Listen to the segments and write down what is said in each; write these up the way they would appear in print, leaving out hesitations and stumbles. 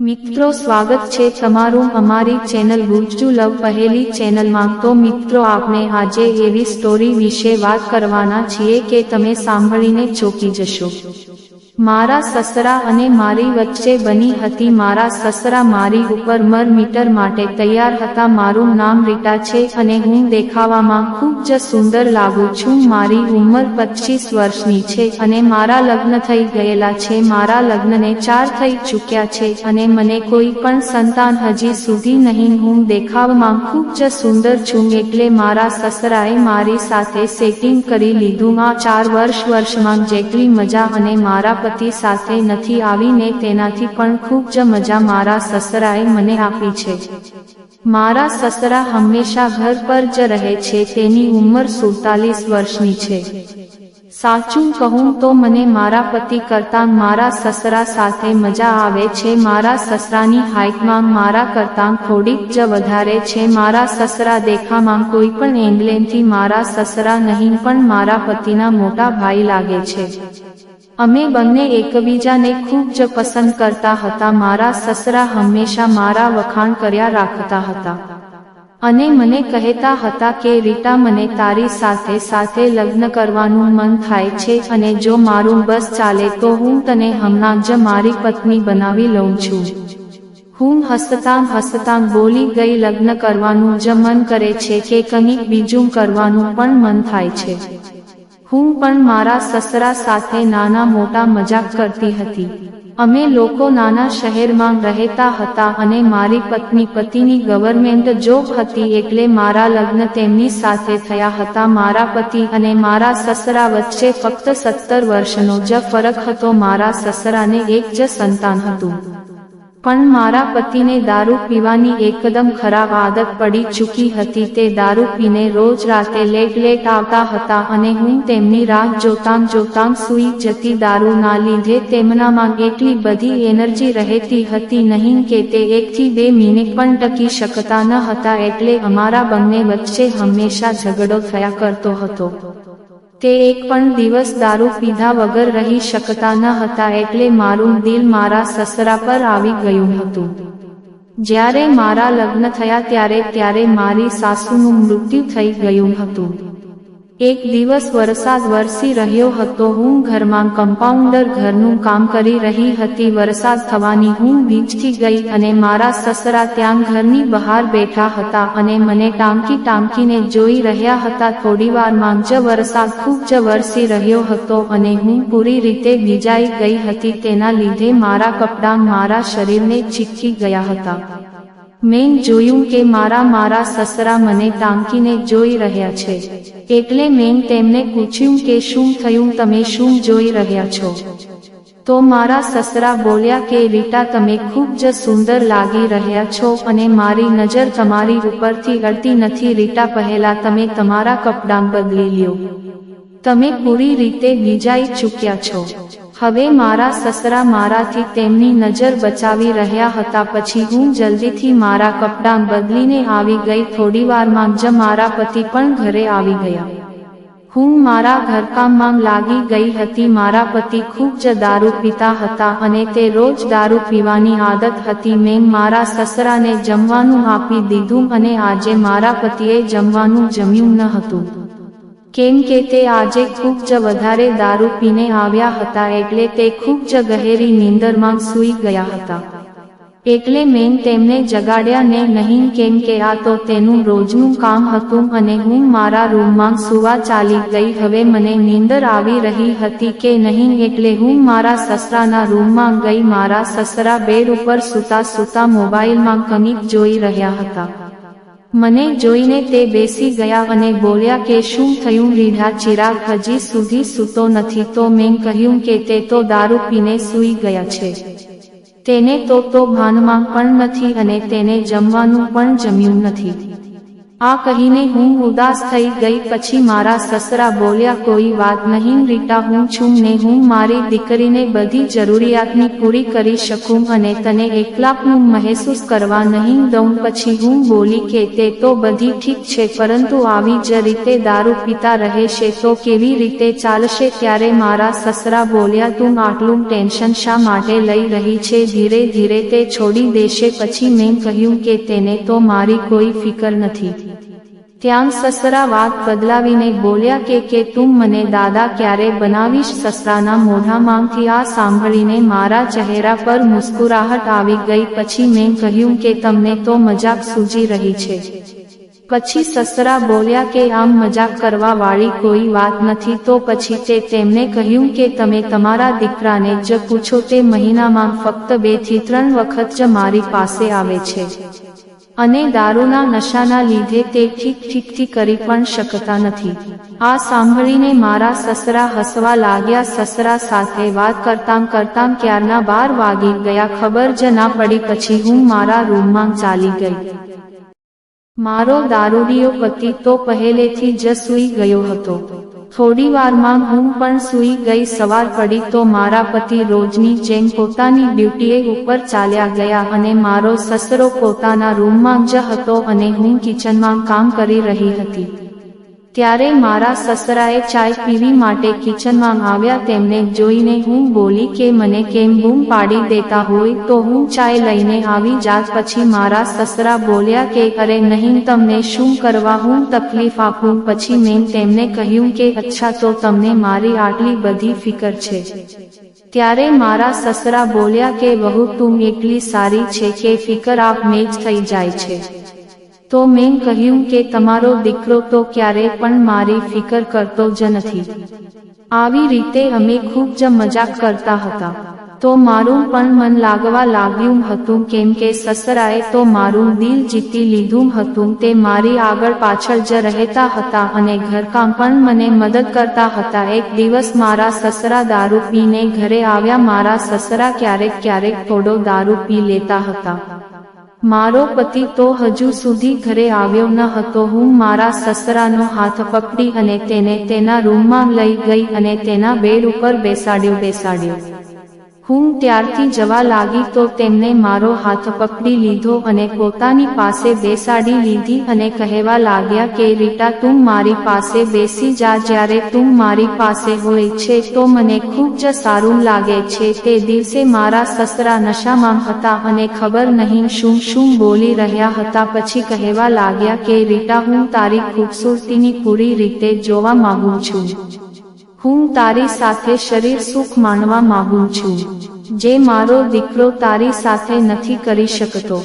મિત્રો સ્વાગત છે તમારું અમારી ચેનલ ગુજ્જુ લવ પહેલી ચેનલમાં। તો મિત્રો આપણે આજે એવી સ્ટોરી વિશે વાત કરવાના છીએ કે તમે સાંભળીને ચોંકી જશો। મારા સસરા અને મારી વચ્ચે બની હતી। મારા સસરા મારી ઉપર મીટર માટે તૈયાર હતા। મારું નામ રીટા છે અને હું દેખાવામાં ખૂબ જ સુંદર લાગુ છું। મારી ઉંમર 25 વર્ષની છે અને મારા લગ્ન થઈ ગયેલા છે। મારા લગ્નને 4 થઈ ચૂક્યા છે અને મને કોઈ પણ સંતાન હજી સુધી નહીં। હું દેખાવમાં ખૂબ જ સુંદર છું એટલે મારા સસરાએ મારી સાથે સેટિંગ કરી લીધું। આ 4 વર્ષમાં જેટલી મજા અને મારા પતિ સાથે નથી આવી ને તેનાથી પણ ખૂબ જ મજા મારા સસરાએ મને આપી છે। મારા સસરા હંમેશા ઘર પર જ રહે છે। તેની ઉંમર 47 વર્ષની છે। સાચું કહું તો મને મારા પતિ કરતાં મારા સસરા સાથે મજા આવે છે। મારા સસરાની હાઇટમાં મારા કરતાં થોડીક જ વધારે છે। મારા સસરા દેખામાં કોઈ પણ એંગલેથી મારા સસરા નહીં પણ મારા પતિના મોટા ભાઈ લાગે છે। અમે બંને એકબીજાને ખૂબ જ પસંદ કરતા હતા। મારા સસરા હંમેશા મારા વખાણ કર્યા રાખતા હતા અને મને કહેતા હતા કે રીટા મને તારી સાથે લગ્ન કરવાનું મન થાય છે અને જો મારું બસ ચાલે તો હું તને હમણાં જ મારી પત્ની બનાવી લઉં છું। હું હસતાં બોલી ગઈ લગ્ન કરવાનું જ મન કરે છે કે કંઈક બીજું કરવાનું પણ મન થાય છે। હું પણ મારા સસરા સાથે નાના મોટા મજાક કરતી હતી। અમે લોકો નાના શહેરમાં રહેતા હતા અને મારી પતિની ગવર્મેન્ટ જોબ હતી એટલે મારા લગ્ન તેમની સાથે થયા હતા। મારા પતિ અને મારા સસરા વચ્ચે ફક્ત 17 વર્ષનો જ ફરક હતો। મારા સસરાને એક જ સંતાન હતું પણ મારા પતિને દારૂ પીવાની એકદમ ખરાબ આદત પડી ચૂકી હતી। તે દારૂ પીને રોજ રાતે લેટ આવતા હતા અને હું તેમની રાહ જોતાં સૂઈ જતી। દારૂના લીધે તેમનામાં એટલી બધી એનર્જી રહેતી હતી નહીં કે તે 1 થી 2 મિનિટ પણ ટકી શકતા ન હતા એટલે અમારા બંને વચ્ચે હંમેશા ઝઘડો થયા કરતો હતો। તે એક પણ દિવસ દારૂ પીધા વગર રહી શકતા ન હતા એટલે મારું દિલ મારા સસરા પર આવી ગયું હતું। જ્યારે મારા લગ્ન થયા ત્યારે મારી સાસુનું મૃત્યુ થઈ ગયું હતું। એક દિવસ વરસાદ વરસી રહ્યો હતો। હું ઘરમાં કમ્પાઉન્ડર ઘરનું કામ કરી રહી હતી। વરસાદ થવાની હું ભીંજતી ગઈ અને મારા સસરા ત્યાં ઘરની બહાર બેઠા હતા અને મને ટાંકીને જોઈ રહ્યા હતા। થોડીવારમાં જ વરસાદ ખૂબ જ વરસી રહ્યો હતો અને હું પૂરી રીતે ભીંજાઈ ગઈ હતી। તેના લીધે મારા કપડાં મારા શરીરને ચીપકી ગયા હતા। મેં જોયું કે મારા સસરા મને ટાંકીને જોઈ રહ્યા છે એટલે મેં તેમને પૂછ્યું કે શું થયું, તમે શું જોઈ રહ્યા છો? તો મારા સસરા બોલ્યા કે રીટા તમે ખૂબ જ સુંદર લાગી રહ્યા છો અને મારી નજર તમારી ઉપરથી અડતી નથી। રીટા પહેલા તમે તમારા કપડાં બદલી લ્યો, તમે પૂરી રીતે ભીંજાઈ ચૂક્યા છો। હવે મારા સસરા મારાથી તેમની નજર બચાવી રહ્યા હતા। પછી હું જલ્દીથી મારા કપડાં બદલીને આવી ગઈ। થોડીવારમાં જ મારા પતિ પણ ઘરે આવી ગયા। હું મારા ઘરકામમાં લાગી ગઈ હતી। મારા પતિ ખૂબ જ દારૂ પીતા હતા અને તે રોજ દારૂ પીવાની આદત હતી। મેં મારા સસરાને જમવાનું આપી દીધું અને આજે મારા પતિએ જમવાનું જમ્યું ન હતું કેમ કે તે આજે ખૂબ જ વધારે દારૂ પીને આવ્યા હતા એટલે તે ખૂબ જ ગહેરી નીંદરમાં સૂઈ ગયા હતા। એટલે મેં તેમને જગાડ્યા ને નહીં કેમ કે આ તો તેનું રોજનું કામ હતું અને હું મારા રૂમમાં સૂવા ચાલી ગઈ। હવે મને નીંદર આવી રહી હતી કે નહીં એટલે હું મારા સસરાના રૂમમાં ગઈ। મારા સસરા બેડ ઉપર સૂતા મોબાઈલમાં કંઈક જોઈ રહ્યા હતા। મને જોઈને તે બેસી ગયા અને બોલ્યા કે શું થયું રીઢા, ચિરાગ હજી સુધી સૂતો નથી? તો મેં કહ્યું કે તે તો દારૂ પીને સૂઈ ગયા છે। તેને તો ભાનમાં પણ નથી અને તેને જમવાનું પણ જમ્યું નથી। આ કહીને હું ઉદાસ થઈ ગઈ. પછી મારા સસરા બોલ્યા, કોઈ વાત નહીં રીટા, હું છું ને, હું મારી દીકરીને બધી જરૂરિયાતની પૂરી કરી શકું અને તને એકલાપનું મહેસૂસ કરવા નહીં દઉં. પછી હું બોલી કે તે તો બધી ઠીક છે, પરંતુ આવી જ રીતે દારૂ પીતા રહેશે તો કેવી રીતે ચાલશે? ત્યારે મારા સસરા બોલ્યા, તું આટલું ટેન્શન શા માટે લઈ રહી છે? ધીરે ધીરે તે છોડી દેશે. પછી મેં કહ્યું કે તેને તો મારી કોઈ ફિકર નથી. ત્યાં સસરા વાત બદલાવીને બોલ્યા કે તું મને દાદા ક્યારે બનાવીશ? સસરાના મોઢામાંથી આ સાંભળીને મારા ચહેરા પર મુસ્કુરાહટ આવી ગઈ. પછી મેં કહ્યું કે તમને તો મજાક સૂજી રહી છે. પછી સસરા બોલ્યા કે આમ મજાક કરવા વાળી કોઈ વાત નથી. તો પછી તેમને કહ્યું કે તમે તમારા દીકરાને જ પૂછો, તે મહિનામાં ફક્ત 2 થી 3 વખત જ મારી પાસે આવે છે અને દારૂના નશાના લીધે તે ઠીકથી કરી પણ શકતા નથી. આ સાંભળીને મારા સસરા હસવા લાગ્યા. સસરા સાથે વાત કરતાં ક્યારના 12 વાગી ગયા, ખબર જ ના પડી. પછી હું મારા રૂમમાં ચાલી ગઈ. મારો દારૂડિયો પતિ તો પહેલેથી જ સૂઈ ગયો હતો. થોડીવારમાં હું પણ સૂઈ ગઈ. સવાર પડી તો મારા પતિ રોજની જેમ પોતાની ડ્યુટીએ ઉપર ચાલ્યા ગયા અને મારો સસરો પોતાના રૂમમાં જ હતો અને હું કિચનમાં કામ કરી રહી હતી. ત્યારે મારા સસરાએ ચાય પીવી માટે કિચનમાં આવ્યા. તેમને જોઈને હું બોલી કે મને કેમ બૂમ પાડી દેતા હોય તો હું ચાય લઈને આવી જાત. પછી મારા સસરા બોલ્યા કે અરે નહીં, તમને શું કરવા હું તકલીફ આપું? પછી મેં તેમને કહ્યું કે અચ્છા, તો તમને મારી આટલી બધી ફિકર છે? ત્યારે મારા સસરા બોલ્યા કે વહુ, તું એટલી સારી છે કે ફિકર આપમે જ થઈ જાય છે. તો મેં કહ્યું કે તમારો દીકરો તો ક્યારે પણ મારી ફિકર કરતો જ નથી. આવી રીતે અમે ખૂબ જ મજાક કરતા હતા. તો મારું પણ મન લાગવા લાગ્યું હતું, કેમ કે સસરાએ તો મારું દિલ જીતી લીધું હતું. તે મારી આગળ પાછળ જ રહેતા હતા અને ઘરકામ પણ મને મદદ કરતા હતા. એક દિવસ મારા સસરા દારૂ પીને ઘરે આવ્યા. મારા સસરા ક્યારેક થોડો દારૂ પી લેતા હતા. મારો પતિ તો હજુ સુધી ઘરે આવ્યો ન હતો. હું મારા સસરાનો હાથ પકડી અને તેને તેના રૂમમાં લઈ ગઈ અને તેના બેડ ઉપર બેસાડ્યો. હું ત્યારથી જવા લાગી તો તેમને મારો હાથ પકડી લીધો અને પોતાની પાસે બેસાડી લીધી અને કહેવા લાગ્યા કે રીટા, તું મારી પાસે બેસી જા. જ્યારે તું મારી પાસે હોય છે તો મને ખૂબ જ સારું લાગે છે. તે દિવસે મારા સસરા નશામાં હતા અને ખબર નહીં શું બોલી રહ્યા હતા. પછી કહેવા લાગ્યા કે રીટા, હું તારી ખૂબસૂરતીની પૂરી રીતે જોવા માંગુ છું. હું તારી સાથે શરીર સુખ માણવા માંગુ છું, જે મારો દીકરો તારી સાથે નથી કરી શકતો.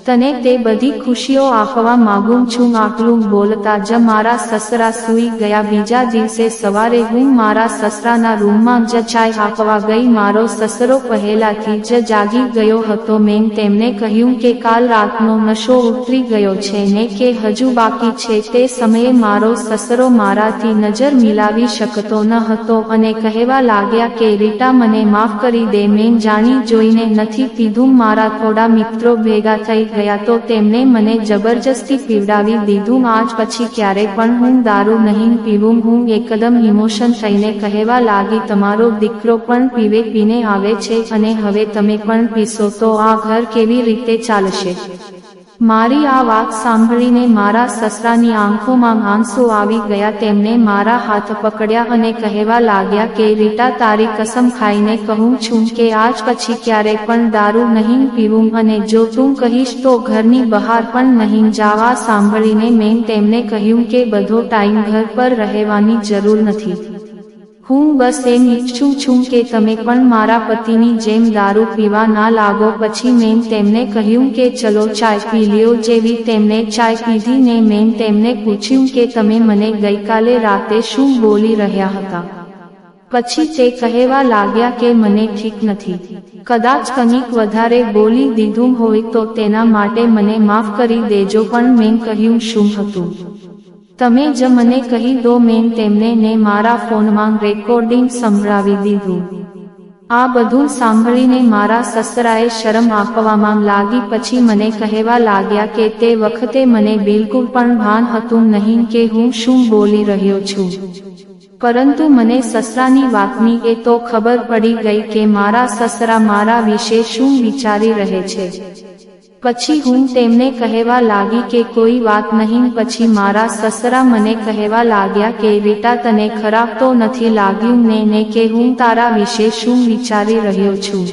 તને તે બધી ખુશીઓ આપવા માંગુ છું. આટલું બોલતા જ મારા સસરા સૂઈ ગયા. બીજા દિવસે સવારે હું મારા સસરાના રૂમમાં જ ચાય આપવા ગઈ. મારો સસરો પહેલાથી જ જાગી ગયો હતો. મેં તેમને કહ્યું કે કાલ રાતનો નશો ઉતરી ગયો છે ને કે હજુ બાકી છે. તે સમયે મારો સસરો મારાથી નજર મિલાવી શકતો ન હતો અને કહેવા લાગ્યા કે રીટા, મને માફ કરી દે, મેં જાણી જોઈને નથી પીધું. મારા થોડા મિત્રો ભેગા થઈ ગયા તો તેમને મને જબરજસ્તી પીવડાવી દીધું. આજ પછી ક્યારે પણ હું દારૂ નહીં પીવું. હું એકદમ ઇમોશન થઈને કહેવા લાગી, તમારો દીકરો પણ પીને આવે છે અને હવે તમે પણ પીશો તો આ ઘર કેવી રીતે ચાલશે? મારી આ વાત સાંભળીને મારા સસરાની આંખોમાં આંસુ આવી ગયા. તેમને મારા હાથ પકડ્યા અને કહેવા લાગ્યા કે રીટા, તારી કસમ ખાઈને કહું છું કે આજ પછી ક્યારે પણ દારૂ નહીં પીવું અને જો તું કહીશ તો ઘરની બહાર પણ નહીં જવા. સાંભળીને મેં તેમને કહ્યું કે બધો ટાઈમ ઘર પર રહેવાની જરૂર નથી. હું બસ એમ ઈચ્છું છું કે તમે પણ મારા પતિની જેમ દારૂ પીવા ના લાગો. પછી મેં તેમને કહ્યું કે ચલો ચાય પી લ્યો. જેવી તેમને ચાય પીધી ને મેં તેમને પૂછ્યું કે તમે મને ગઈકાલે રાતે શું બોલી રહ્યા હતા? પછી તે કહેવા લાગ્યા કે મને ઠીક નથી. કદાચ કંઈક વધારે બોલી દીધું હોય તો તેના માટે મને માફ કરી દેજો. પણ મેં કહ્યું શું હતું? તમે જ મને કહી દો. મેં તેમને મારા ફોનમાં રેકોર્ડિંગ સંભળાવી દીધું. આ બધું સાંભળીને મારા સસરાએ શરમ આપવામાં લાગી. પછી મને કહેવા લાગ્યા કે તે વખતે મને બિલકુલ પણ ભાન હતું નહીં કે હું શું બોલી રહ્યો છું, પરંતુ મને સસરાની વાતની એ તો ખબર પડી ગઈ કે મારા સસરા મારા વિશે શું વિચારી રહે છે. પછી હું તેમને કહેવા લાગી કે કોઈ વાત નહીં. પછી મારા સસરા મને કહેવા લાગ્યા કે રીટા, તને ખરાબ તો નથી લાગ્યું ને કે હું તારા વિશે શું વિચારી રહ્યો છું?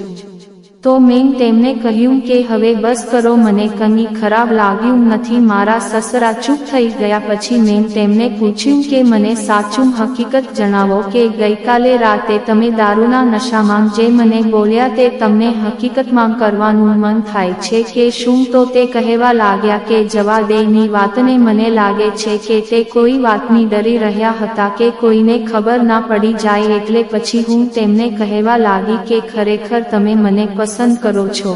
તો મેં તેમને કહ્યું કે હવે બસ કરો, મને કંઈ ખરાબ લાગ્યું નથી. મારા સસરા ચૂપ થઈ ગયા. પછી મેં તેમને પૂછ્યું કે મને સાચું હકીકત જણાવો કે ગઈકાલે રાતે તમે દારૂના નશામાં જે મને બોલ્યા તે તમને હકીકતમાં કરવાનું મન થાય છે કે શું? તો તે કહેવા લાગ્યા કે જવા દે ની વાતને, મને લાગે છે કે તે કોઈ વાતની ડરી રહ્યા હતા કે કોઈને ખબર ના પડી જાય એટલે. પછી હું તેમને કહેવા લાગી કે ખરેખર તમે મને પસંદ કરો છો?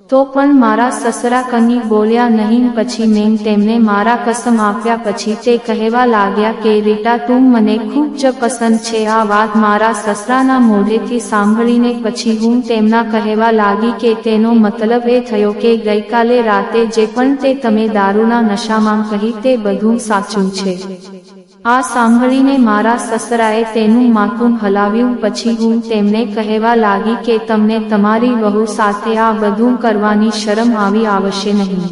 તો પણ મારા સસરા કંઈ બોલ્યા નહીં. પછી મેં તેમને મારા કસમ આપ્યા. પછી તે કહેવા લાગ્યા કે રીટા, તું મને ખૂબ જ પસંદ છે. આ વાત મારા સસરાના મોઢેથી સાંભળીને પછી હું તેમના કહેવા લાગી કે તેનો મતલબ એ થયો કે ગઈકાલે રાતે જે પણ તે તમે દારૂના નશામાં કહી તે બધું સાચું છે. આ સાંભળીને મારા સસરાએ તેનું માથું હલાવ્યું. પછી હું તેમને કહેવા લાગી કે તમને તમારી વહુ સાથે આ બધું કરવાની શરમ આવી આવશે નહીં.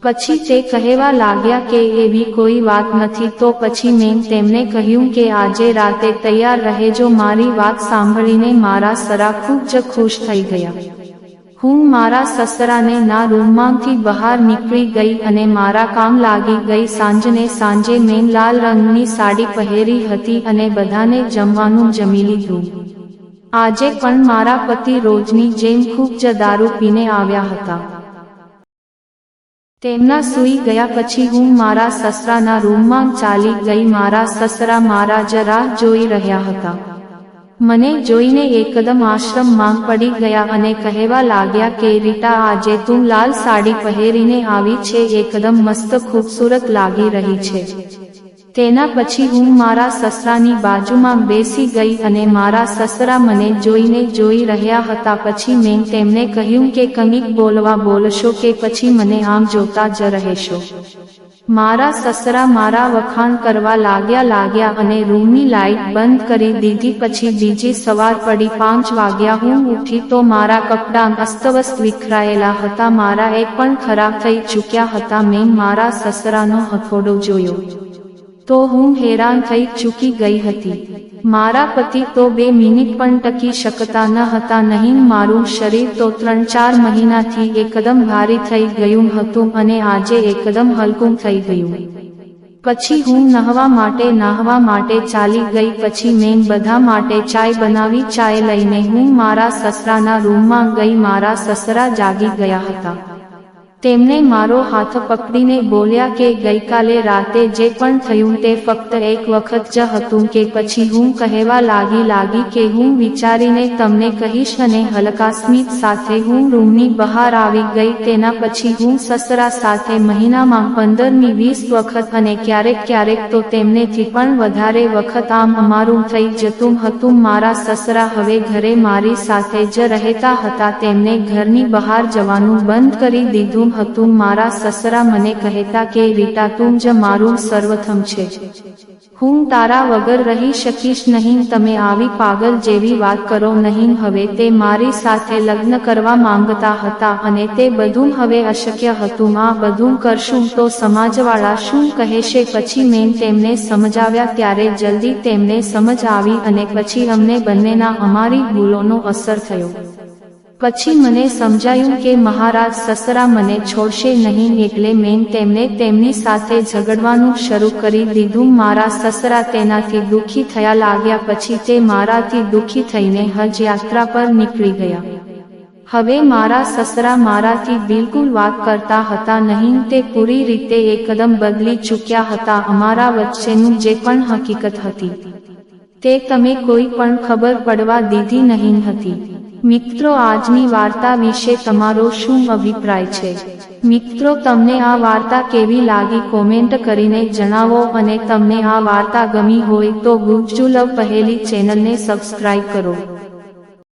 પછી તે કહેવા લાગ્યા કે એવી કોઈ વાત નથી. તો પછી મેં તેમને કહ્યું કે આજે રાતે તૈયાર રહેજો. મારી વાત સાંભળીને મારા સસરા ખૂબ જ ખુશ થઈ ગયા. હું મારા સસરાને ના રૂમમાંથી બહાર નીકળી ગઈ અને મારા કામ લાગી ગઈ. સાંજે મેં લાલ રંગની સાડી પહેરી હતી અને બધાને જમવાનું જમી લીધું. આજે પણ મારા પતિ રોજની જેમ ખૂબ જ દારૂ પીને આવ્યા હતા. તેમના સૂઈ ગયા પછી હું મારા સસરાના રૂમમાં ચાલી ગઈ. મારા સસરા મારા જ રાહ જોઈ રહ્યા હતા. મને જોઈને એકદમ આશ્રમમાં પડી ગયા અને કહેવા લાગ્યા કે રીટા, આજે તું લાલ સાડી પહેરીને આવી છે, એકદમ મસ્ત ખૂબસૂરત લાગી રહી છે. તેના પછી હું મારા સસરાની બાજુમાં બેસી ગઈ અને મારા સસરા મને જોઈને જોઈ રહ્યા હતા. પછી મેં તેમને કહ્યું કે કંઈક બોલશો કે પછી મને આમ જોતા જ રહેશો? મારા સસરા મારા વખાણ કરવા લાગ્યા અને રૂમની લાઇટ બંધ કરી દીધી. પછી બીજી સવાર પડી. 5 વાગ્યા. હું ઉઠી તો મારા કપડાં અસ્તવ્યસ્ત વિખરાયેલા હતા. મારા એક પણ ખરાબ થઈ ચૂક્યા હતા. મેં મારા સસરાનો હથોડો જોયો તો હું હેરાન થઈ ચૂકી ગઈ હતી. મારા પતિ તો 2 મિનિટ પણ ટકી શકતા ન હતા. નહીં, મારું શરીર તો 3-4 મહિનાથી એકદમ ભારી થઈ ગયું હતું અને આજે એકદમ હલકું થઈ ગયું. પછી હું નહાવા માટે ચાલી ગઈ. પછી મેં બધા માટે ચાય બનાવી. ચાય લઈને હું મારા સસરાના રૂમમાં ગઈ. મારા સસરા જાગી ગયા હતા. તેમને મારો હાથ પકડીને બોલ્યા કે ગઈકાલે રાતે જે પણ થયું તે ફક્ત એક વખત જ હતું કે? પછી હું કહેવા લાગી કે હું વિચારીને તમને કહીશ અને હલકા સ્મિત સાથે હું રૂમની બહાર આવી ગઈ. તેના પછી હું સસરા સાથે મહિનામાં 15-20 વખત અને ક્યારેક તો તેમનેથી પણ વધારે વખત આમ અમારું થઈ જતું હતું. મારા સસરા હવે ઘરે મારી સાથે જ રહેતા હતા. તેમને ઘરની બહાર જવાનું બંધ કરી દીધું હતું. મારા સસરા મને કહેતા કે રીટા, તું જ મારું સર્વથમ છે. હું તારા વગર રહી શકીશ નહીં. તમે આવી પાગલ જેવી વાત કરો નહીં. હવે તે મારી સાથે લગ્ન કરવા માંગતા હતા અને તે બધું હવે અશક્ય હતું. આ બધું કરશું તો સમાજવાળા શું કહેશે? પછી મેં તેમને સમજાવ્યા. ત્યારે જલ્દી તેમને સમજ આવી અને પછી અમને બંનેના અમારી ભૂલોનો અસર થયો. પછી મને સમજાયું કે મહારાજ સસરા મને છોડશે નહીં એટલે મેં તેમને તેમની સાથે ઝઘડવાનું શરૂ કરી દીધું. મારા સસરા તેનાથી દુઃખી થયા લાગ્યા. પછી તે મારાથી દુઃખી થઈને હજ યાત્રા પર નીકળી ગયા. હવે મારા સસરા મારાથી બિલકુલ વાત કરતા હતા નહીં. તે પૂરી રીતે એકદમ બદલી ચૂક્યા હતા. અમારા વચ્ચેનું જે પણ હકીકત હતી તે તમે કોઈ પણ ખબર પડવા દીધી નહીં હતી. મિત્રો, આજની વાર્તા વિશે તમારો શું અભિપ્રાય છે? મિત્રો, તમને આ વાર્તા કેવી લાગી કોમેન્ટ કરીને જણાવો અને તમને આ વાર્તા ગમી હોય તો ગુજ્જુ લવ પહેલી ચેનલને સબસ્ક્રાઇબ કરો.